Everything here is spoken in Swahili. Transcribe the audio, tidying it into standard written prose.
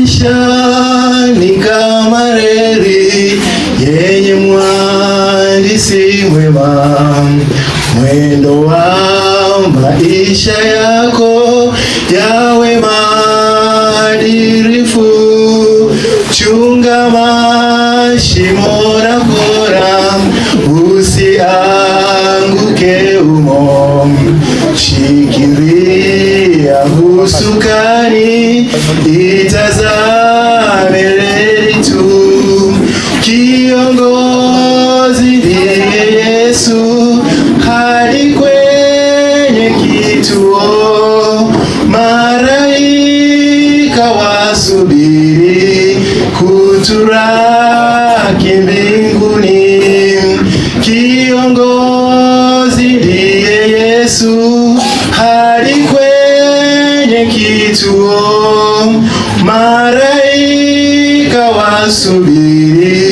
Maisha ni kama reli yenye mhandisi mwema. Mwendo wa maisha yako yawe maadilifu. Chunga mashimo na kora, usianguke umo. Shikilia usukani, itazame reli tu. Kiongozi ndiye Yesu hadi kwenye kituo. Malaika wasubiri kuturaki mbinguni. Kiongozi ndiye Yesu hadi kwenye kituo. Malaika wasubiri